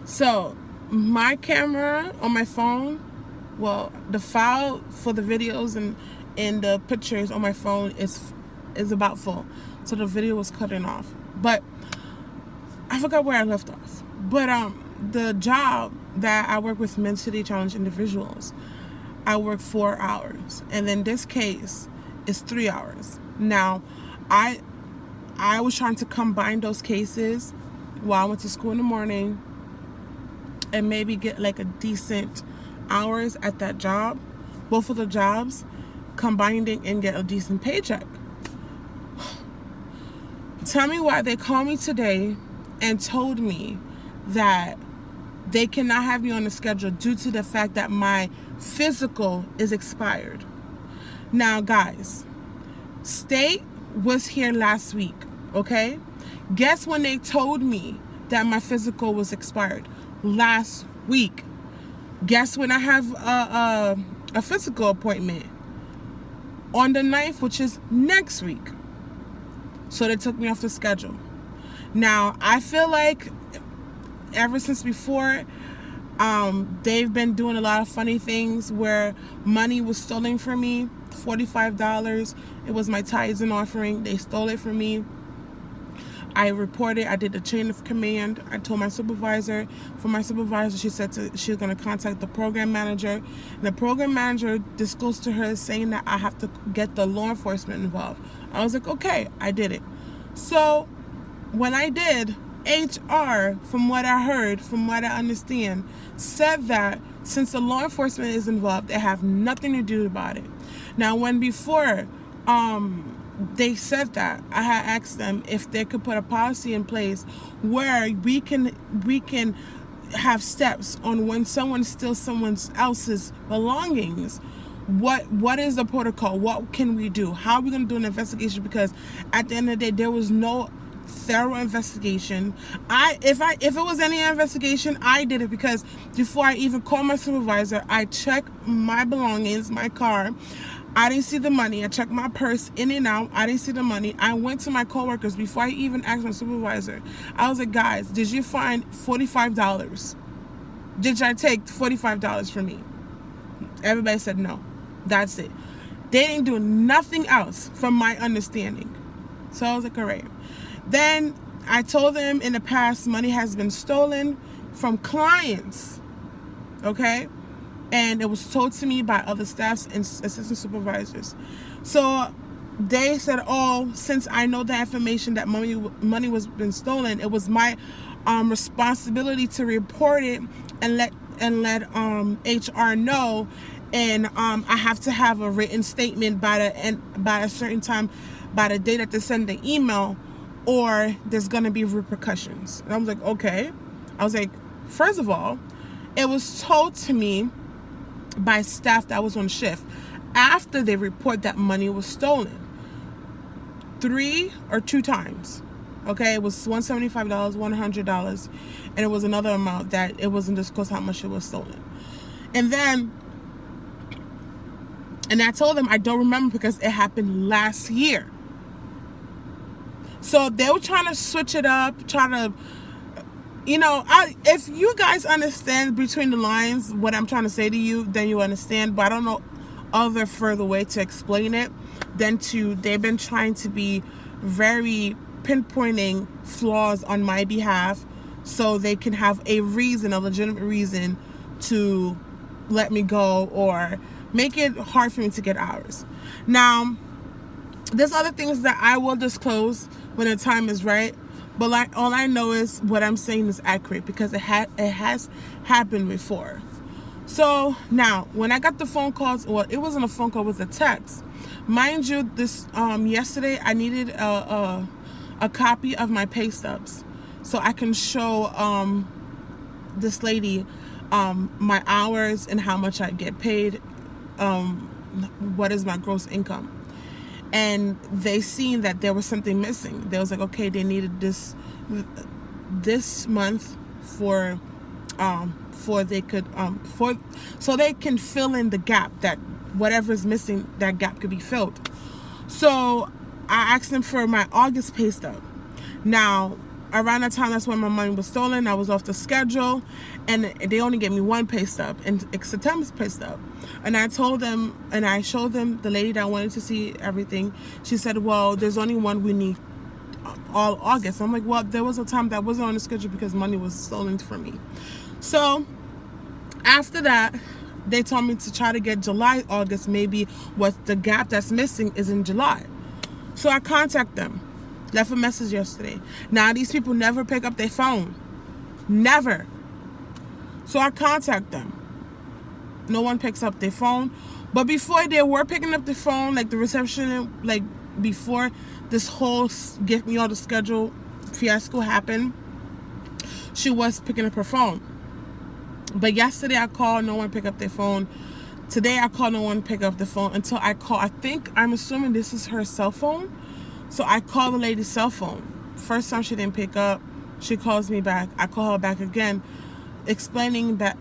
So my camera on my phone, well, the file for the videos and the pictures on my phone is about full, so the video was cutting off. But I forgot where I left off. But the job that I work with mentally challenged individuals, I work 4 hours, and in this case, it's 3 hours. Now, I was trying to combine those cases while I went to school in the morning and maybe get like a decent hours at that job, both of the jobs, combining and get a decent paycheck. Tell me why they called me today and told me that they cannot have me on the schedule due to the fact that my physical is expired. Now, guys, state was here last week, okay? Guess when they told me that my physical was expired? Last week. Guess when I have a physical appointment? On the 9th, which is next week. So they took me off the schedule. Now, I feel like ever since before, they've been doing a lot of funny things where money was stolen from me. $45. It was my tithes and offering. They stole it from me. I reported. I did the chain of command. I told my supervisor. For my supervisor, she said she was going to contact the program manager. And the program manager disclosed to her saying that I have to get the law enforcement involved. I was like, okay, I did it. So when I did, HR, from what I heard, from what I understand, said that since the law enforcement is involved, they have nothing to do about it. Now, when before they said that, I had asked them if they could put a policy in place where we can have steps on when someone steals someone else's belongings. What is the protocol? What can we do? How are we going to do an investigation? Because at the end of the day, there was no thorough investigation. If it was any investigation, I did it, because before I even called my supervisor, I checked my belongings, my car. I didn't see the money. I checked my purse in and out. I didn't see the money. I went to my coworkers before I even asked my supervisor. I was like, guys, did you find $45? Did I take $45 from me? Everybody said no. That's it. They didn't do nothing else from my understanding. So I was like, all right. Then I told them in the past, money has been stolen from clients. Okay? And it was told to me by other staffs and assistant supervisors. So they said, oh, since I know the information that money was been stolen, it was my responsibility to report it and let HR know. And I have to have a written statement by a certain time, by the day that they send the email, or there's gonna be repercussions. And I was like, okay. I was like, first of all, it was told to me by staff that was on shift after they report that money was stolen 3 or 2 times. Okay, it was $175, $100, and it was another amount that it wasn't disclosed how much it was stolen. And I told them I don't remember because it happened last year. So they were trying to switch it up, if you guys understand between the lines what I'm trying to say to you, then you understand. But I don't know other further way to explain it than they've been trying to be very pinpointing flaws on my behalf so they can have a legitimate reason to let me go or make it hard for me to get hours. Now, there's other things that I will disclose when the time is right. But all I know is what I'm saying is accurate because it has happened before. So now, when I got the phone calls, well, it wasn't a phone call, it was a text. Mind you, this yesterday I needed a copy of my pay stubs so I can show this lady my hours and how much I get paid, what is my gross income. And they seen that there was something missing. They was like, okay, they needed this month so they can fill in the gap, that whatever is missing, that gap could be filled. So I asked them for my August pay stub. Now, around that time, that's when my money was stolen. I was off the schedule, and they only gave me one pay stub, and it's September's pay stub. And I told them, and I showed them the lady that wanted to see everything. She said, well, there's only one we need all August. I'm like, well, there was a time that wasn't on the schedule because money was stolen from me. So after that, they told me to try to get July, August, maybe what the gap that's missing is in July. So I contact them, left a message yesterday. Now these people never pick up their phone, never. So I contact them. No one picks up their phone. But before they were picking up the phone, like the reception, like before this whole get me all the schedule fiasco happened, she was picking up her phone. But yesterday I called, no one picked up their phone. Today I called, no one picked up the phone until I call. I'm assuming this is her cell phone. So I called the lady's cell phone. First time she didn't pick up. She calls me back. I call her back again, explaining that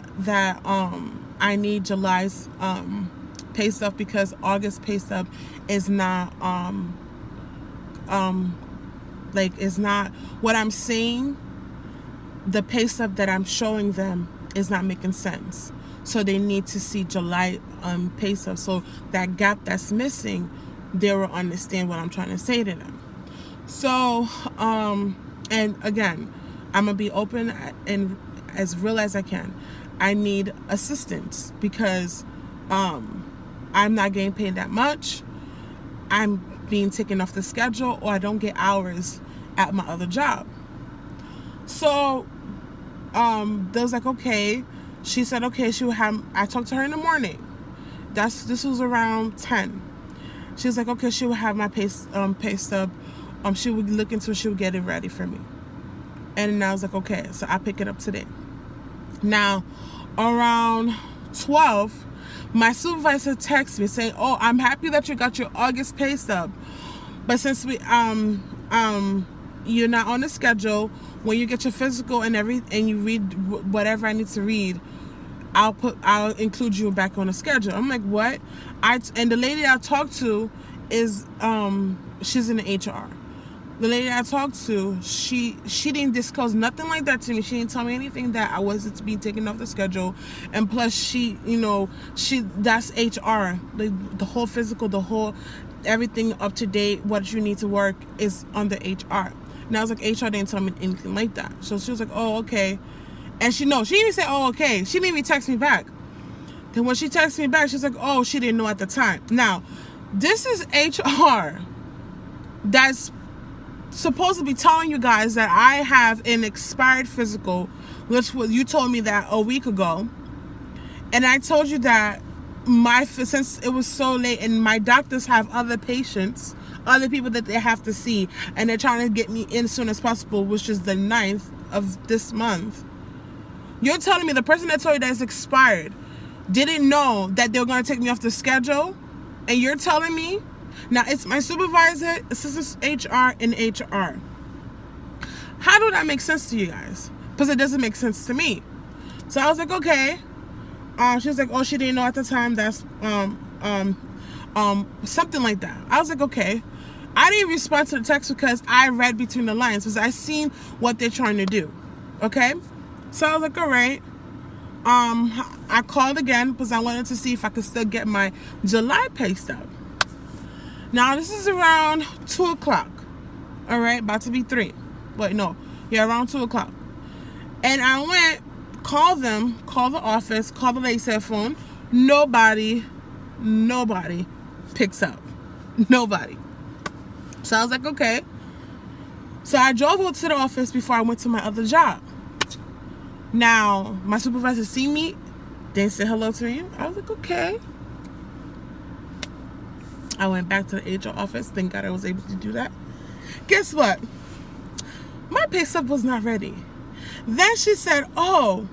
I need July's pay stub because August pay stub is not is not what I'm saying. The pay stub that I'm showing them is not making sense. So they need to see July pay stub. So that gap that's missing, they will understand what I'm trying to say to them. So, and again, I'm going to be open and as real as I can. I need assistance because I'm not getting paid that much. I'm being taken off the schedule, or I don't get hours at my other job. So they was like, okay. She said, okay, she would have, I talked to her in the morning. This was around 10. She was like, okay, she would have my pay stub. She would look into it, she would get it ready for me. And I was like, okay, so I pick it up today. Now, around 12, my supervisor texted me saying, oh, I'm happy that you got your August pay stub. But since we you're not on the schedule, when you get your physical and you read whatever I need to read, I'll include you back on the schedule. I'm like, what? And the lady I talked to is she's in the HR. The lady I talked to, she didn't disclose nothing like that to me. She didn't tell me anything that I wasn't to be taken off the schedule. And plus, that's HR. The whole physical, the whole everything up to date, what you need to work is under HR. And I was like, HR didn't tell me anything like that. So she was like, oh, okay. And she didn't even say, oh, okay. She didn't even text me back. Then when she texted me back, she's like, oh, she didn't know at the time. Now, this is HR that's supposed to be telling you guys that I have an expired physical, which was, you told me that a week ago. And I told you that since it was so late and my doctors have other patients, other people that they have to see, and they're trying to get me in as soon as possible, which is the 9th of this month. You're telling me the person that told you that it's expired didn't know that they were going to take me off the schedule? And you're telling me? Now, it's my supervisor, assistant HR, and HR. How do that make sense to you guys? Because it doesn't make sense to me. So I was like, okay. She was like, oh, she didn't know at the time. That's something like that. I was like, okay. I didn't respond to the text because I read between the lines, because I seen what they're trying to do. Okay? So I was like, all right. I called again because I wanted to see if I could still get my July pay stub. Now, this is around 2 o'clock. All right? About to be 3. Wait, no. Yeah, around 2 o'clock. And I went, called the office, called the lady's cell phone. Nobody picks up. Nobody. So I was like, okay. So I drove over to the office before I went to my other job. Now, my supervisor seen me, didn't say hello to me. I was like, okay. I went back to the HR office. Thank God I was able to do that. Guess what? My pay stub was not ready. Then she said, oh,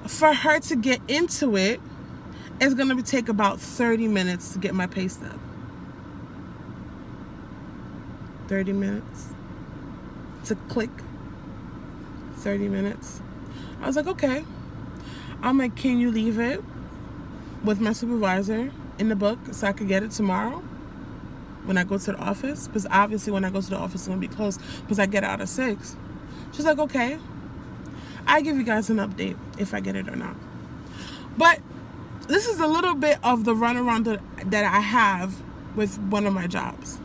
for her to get into it, it's going to take about 30 minutes to get my pay stub. 30 minutes to click. 30 minutes. I was like, okay. I'm like, can you leave it with my supervisor in the book so I could get it tomorrow when I go to the office? Because obviously when I go to the office, it's going to be closed because I get out at 6. She's like, okay, I give you guys an update if I get it or not. But this is a little bit of the runaround that I have with one of my jobs.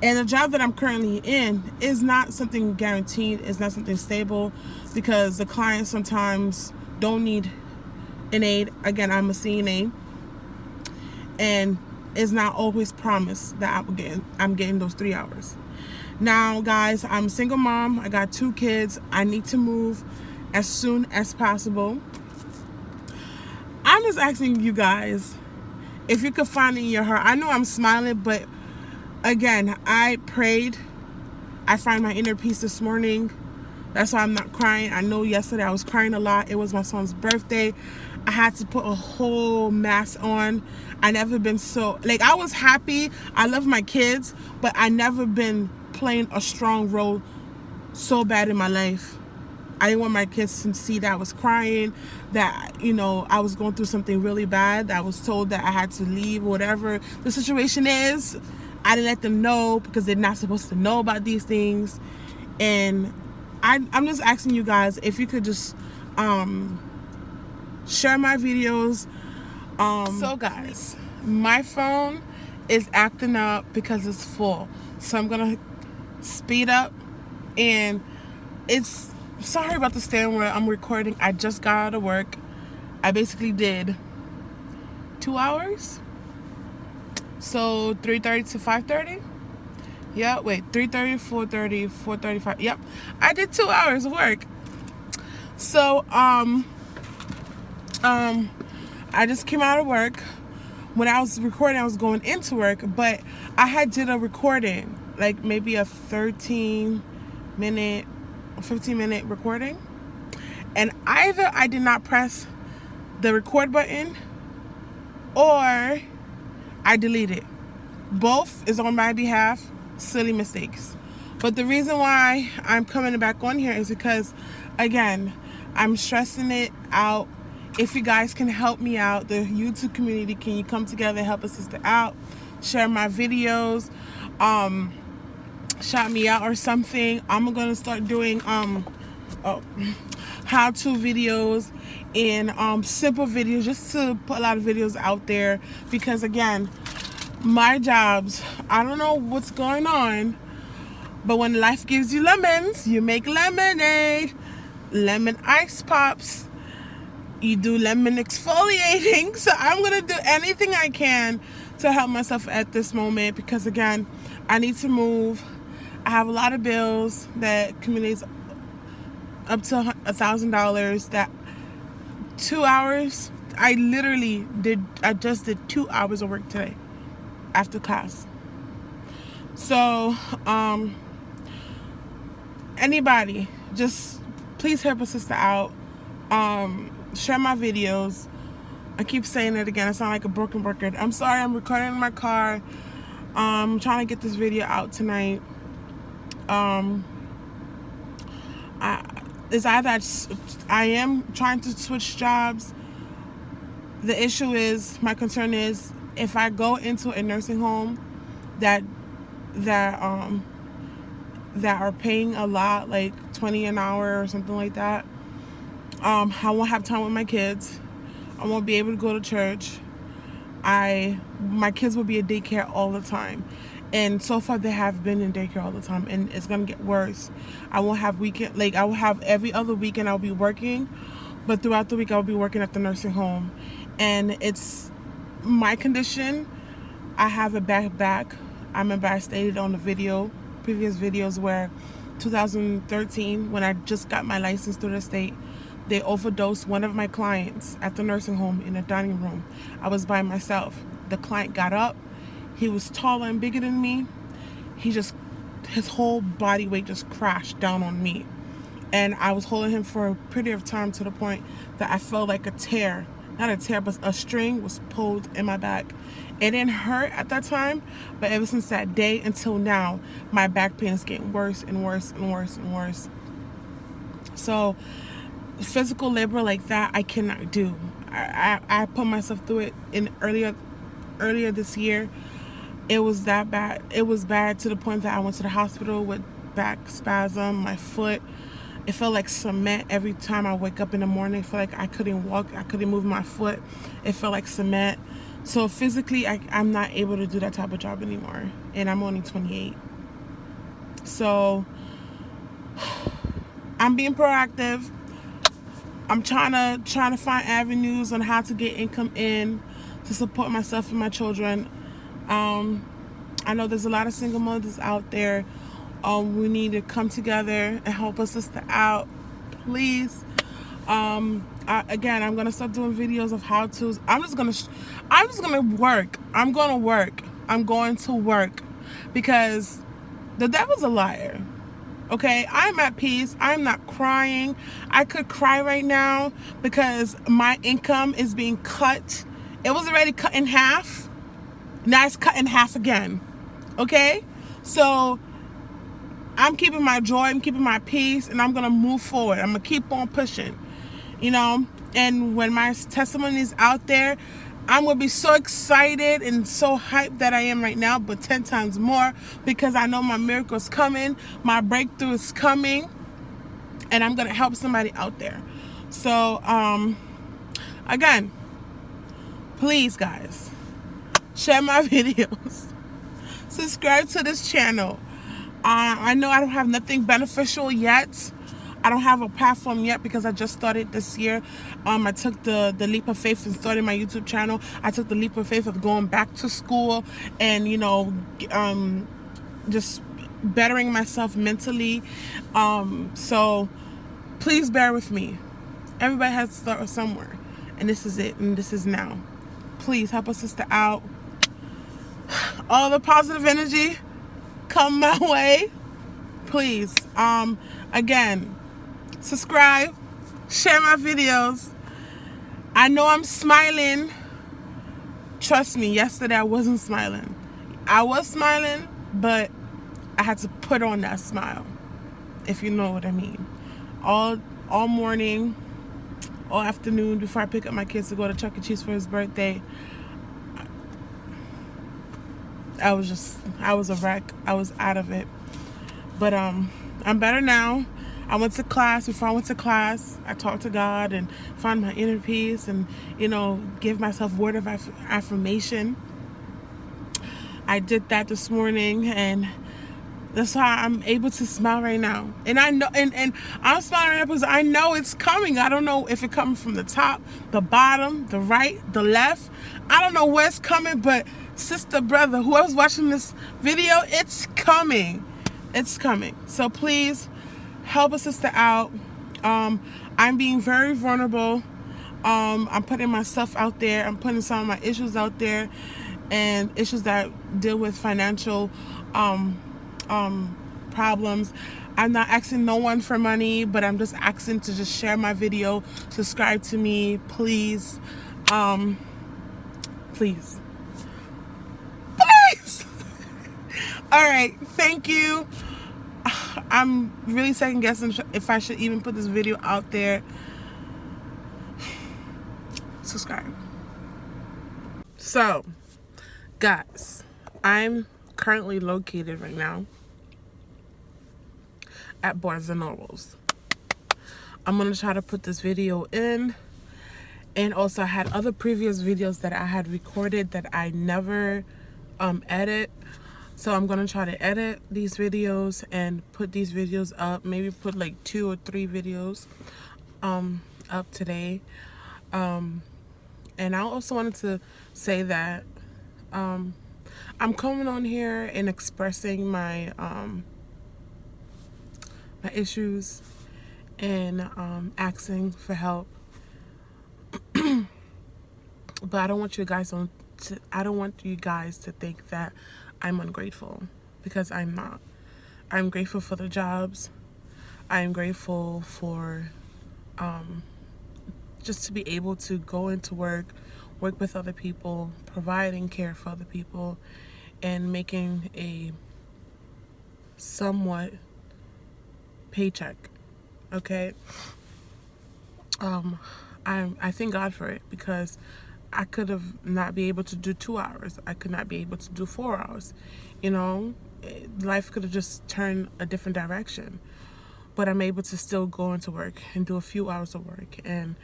And the job that I'm currently in is not something guaranteed. It's not something stable because the clients sometimes don't need an aide. Again, I'm a CNA, and it's not always promised that I'm getting those 3 hours. Now, guys, I'm a single mom. I got 2 kids. I need to move as soon as possible. I'm just asking you guys if you could find it in your heart. I know I'm smiling, but again, I prayed. I find my inner peace this morning. That's why I'm not crying. I know yesterday I was crying a lot. It was my son's birthday. I had to put a whole mask on. I never been so, like, I was happy. I love my kids, but I never been playing a strong role so bad in my life. I didn't want my kids to see that I was crying, that, you know, I was going through something really bad, that I was told that I had to leave, whatever the situation is. I didn't let them know because they're not supposed to know about these things. And I'm just asking you guys if you could just share my videos. So guys, my phone is acting up because it's full. So I'm gonna speed up, and it's sorry about the stand where I'm recording. I just got out of work. I basically did 2 hours. So 3:30 to 5:30. Yeah, wait, 3:30, 4:30, 4:35. Yep. I did 2 hours of work. So I just came out of work. When I was recording, I was going into work, but I had did a recording, like maybe a 15-minute recording, and either I did not press the record button or I deleted it. Both is on my behalf. Silly mistakes. But the reason why I'm coming back on here is because, again, I'm stressing it out. If you guys can help me out, the YouTube community, can you come together and help a sister out? Share my videos, shout me out or something. I'm gonna start doing how-to videos and simple videos, just to put a lot of videos out there, because again, my jobs, I don't know what's going on, but when life gives you lemons, you make lemonade. Lemon ice pops, you do lemon exfoliating. So I'm gonna do anything I can to help myself at this moment, because again, I need to move. I have a lot of bills that accumulates up to $1,000. That 2 hours, I just did 2 hours of work today after class. So anybody, just please help a sister out. Share my videos. I keep saying it again, I sound like a broken record. I'm sorry, I'm recording in my car. I'm trying to get this video out tonight. It's either I am trying to switch jobs. The issue is, my concern is, if I go into a nursing home that are paying a lot, like $20 an hour or something like that, I won't have time with my kids. I won't be able to go to church. My kids will be at daycare all the time, and so far they have been in daycare all the time, and it's gonna get worse. I won't have weekend, like I will have every other weekend I'll be working, but throughout the week I'll be working at the nursing home, and it's my condition. I have a bad back. I remember I stated on the previous videos, where 2013, when I just got my license through the state, they overdosed one of my clients at the nursing home in a dining room. I was by myself. The client got up. He was taller and bigger than me. His whole body weight just crashed down on me. And I was holding him for a period of time, to the point that I felt like a tear. Not a tear, but a string was pulled in my back. It didn't hurt at that time, but ever since that day until now, my back pain is getting worse and worse and worse and worse. So physical labor like that, I cannot do. I put myself through it earlier this year. It was that bad. It was bad to the point that I went to the hospital with back spasm, my foot. It felt like cement every time I wake up in the morning. I felt like I couldn't walk, I couldn't move my foot. It felt like cement. So physically, I'm not able to do that type of job anymore. And I'm only 28. So I'm being proactive. I'm trying to find avenues on how to get income in to support myself and my children. I know there's a lot of single mothers out there. We need to come together and help a sister out, please. Again, I'm gonna start doing videos of how-tos. I'm just gonna work. I'm going to work because the devil's a liar. Okay, I'm at peace. I'm not crying. I could cry right now because my income is being cut. It was already cut in half. Now it's cut in half again. Okay, so I'm keeping my joy, I'm keeping my peace, and I'm gonna move forward. I'm gonna keep on pushing, you know. And when my testimony is out there, I'm gonna be so excited and so hyped that I am right now, but 10 times more, because I know my miracle is coming, my breakthrough is coming, and I'm gonna help somebody out there. So again, please guys, share my videos, subscribe to this channel. I know I don't have nothing beneficial yet. I don't have a platform yet because I just started this year. I took the leap of faith and started my YouTube channel. I took the leap of faith of going back to school and, you know, just bettering myself mentally. So please bear with me. Everybody has to start somewhere, and this is it, and this is now. Please help a sister out. All the positive energy come my way, please. Again, subscribe, share my videos. I know I'm smiling. Trust me, yesterday I wasn't smiling. I was smiling, but I had to put on that smile, if you know what I mean. All morning, all afternoon, before I pick up my kids to go to Chuck E. Cheese for his birthday, I was a wreck. I was out of it. But I'm better now. I went to class. Before I went to class, I talked to God and found my inner peace and, you know, give myself word of affirmation. I did that this morning, and that's why I'm able to smile right now. And I know, and I'm smiling right now because I know it's coming. I don't know if it's coming from the top, the bottom, the right, the left. I don't know where it's coming, but sister, brother, whoever's watching this video, it's coming. It's coming. So please help a sister out. I'm being very vulnerable. I'm putting myself out there. I'm putting some of my issues out there, and issues that deal with financial problems. I'm not asking no one for money, but I'm just asking to just share my video, subscribe to me, please. Please. All right, thank you. I'm really second guessing if I should even put this video out there. Subscribe. So, guys, I'm currently located right now at Barnes & Nobles. I'm gonna try to put this video in, and also I had other previous videos that I had recorded that I never edit. So I'm gonna try to edit these videos and put these videos up, maybe put like 2 or 3 videos up today. And I also wanted to say that I'm coming on here and expressing my my issues and asking for help. But I don't want you guys to think that I'm ungrateful, because I'm not. I'm grateful for the jobs. I'm grateful for just to be able to go into work with other people, providing care for other people, and making a somewhat paycheck. Okay. I thank God for it, because I could have not be able to do 2 hours. I could not be able to do 4 hours. You know, life could have just turned a different direction. but I'm able to still go into work and do a few hours of work and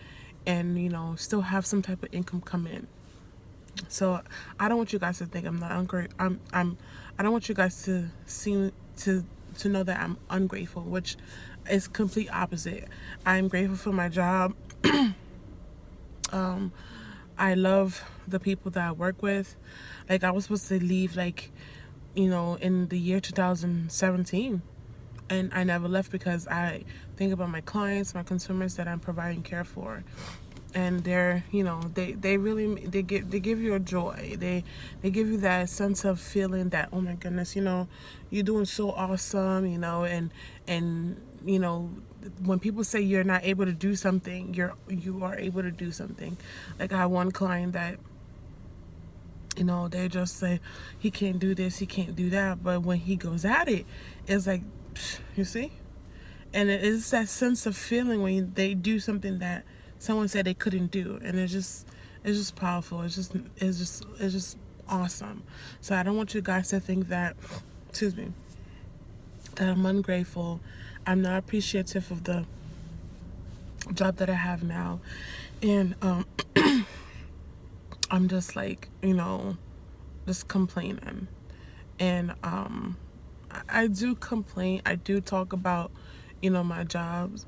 you know, still have some type of income come in. So I don't want you guys to think I'm not ungrateful. I don't want you guys to seem to know that I'm ungrateful, which is complete opposite. I'm grateful for my job. I love the people that I work with. Like, I was supposed to leave, like, you know, in the year 2017, and I never left because I think about my clients, my consumers that I'm providing care for. And they're, you know, they really, they give you a joy. They give you that sense of feeling that, oh my goodness, you know, you're doing so awesome, you know. And you know, when people say you're not able to do something, you are able to do something. Like, I have one client that, you know, they just say he can't do this, he can't do that, but when he goes at it, it's like, you see. And it is that sense of feeling when they do something that someone said they couldn't do, and it's just powerful. It's just awesome. So I don't want you guys to think that, excuse me, that I'm ungrateful. I'm not appreciative of the job that I have now, and I'm just like, you know, just complaining. And I do complain. I do talk about, you know, my jobs,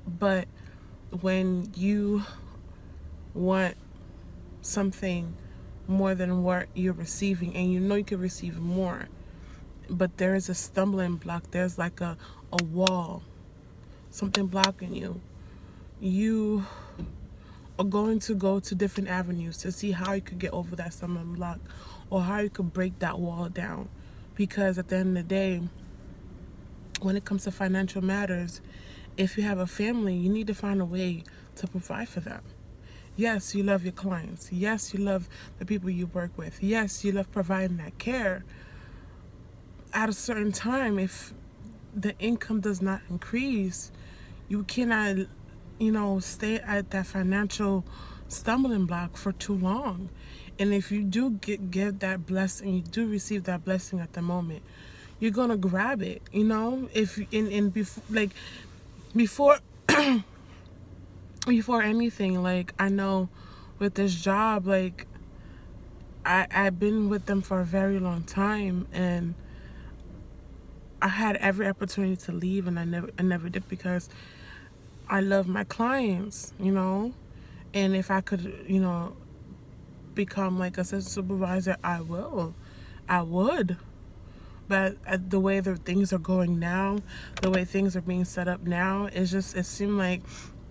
but when you want something more than what you're receiving, and you know you can receive more, but there is a stumbling block, there's like a wall, something blocking you, you are going to go to different avenues to see how you could get over that stumbling block, or how you could break that wall down. Because at the end of the day, when it comes to financial matters, if you have a family, you need to find a way to provide for them. Yes, you love your clients. Yes, you love the people you work with. Yes, you love providing that care. At a certain time, if the income does not increase, you cannot, you know, stay at that financial stumbling block for too long. And if you do get that blessing, you do receive that blessing at the moment, you're gonna grab it, you know. If in before, like, before before anything, like, I know with this job, like, I've been with them for a very long time, and I had every opportunity to leave, and I never did, because I love my clients, you know. And if I could, you know, become like a assistant supervisor, I would. But the way that things are going now, the way things are being set up now, it seemed like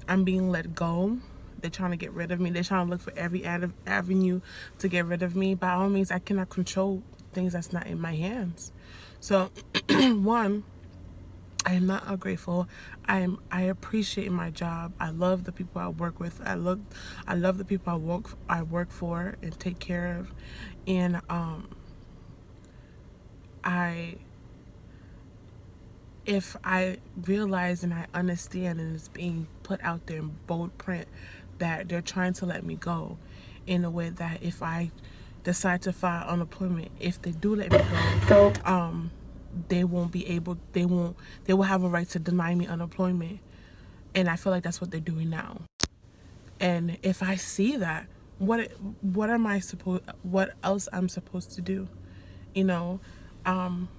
I'm being let go. They're trying to get rid of me. They're trying to look for every avenue to get rid of me. By all means, I cannot control things that's not in my hands. So, one, I am not ungrateful. I appreciate my job. I love the people I work with. I love the people I work for and take care of. And if I realize and I understand, and it's being put out there in bold print, that they're trying to let me go, in a way that if I decide to file unemployment, if they do let me go, they will have a right to deny me unemployment. And I feel like that's what they're doing now. And if I see that, what else I'm supposed to do? You know, I'm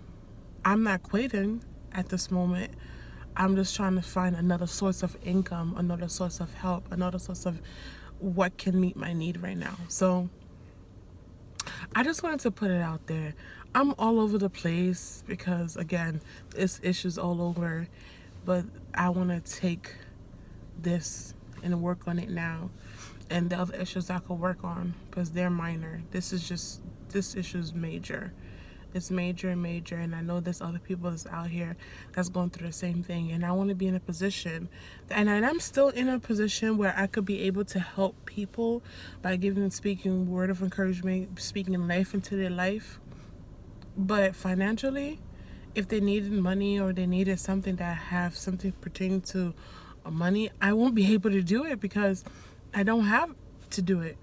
not quitting at this moment. I'm just trying to find another source of income, another source of help, another source of what can meet my need right now. So I just wanted to put it out there. I'm all over the place because, again, it's issues all over, but I want to take this and work on it now. And the other issues I could work on, because they're minor. This issue is major. It's major, and I know there's other people that's out here that's going through the same thing, and I want to be in a position, and I'm still in a position where I could be able to help people by speaking word of encouragement, speaking life into their life. But financially, if they needed money, or they needed something that have something pertaining to money, I won't be able to do it because I don't have to do it.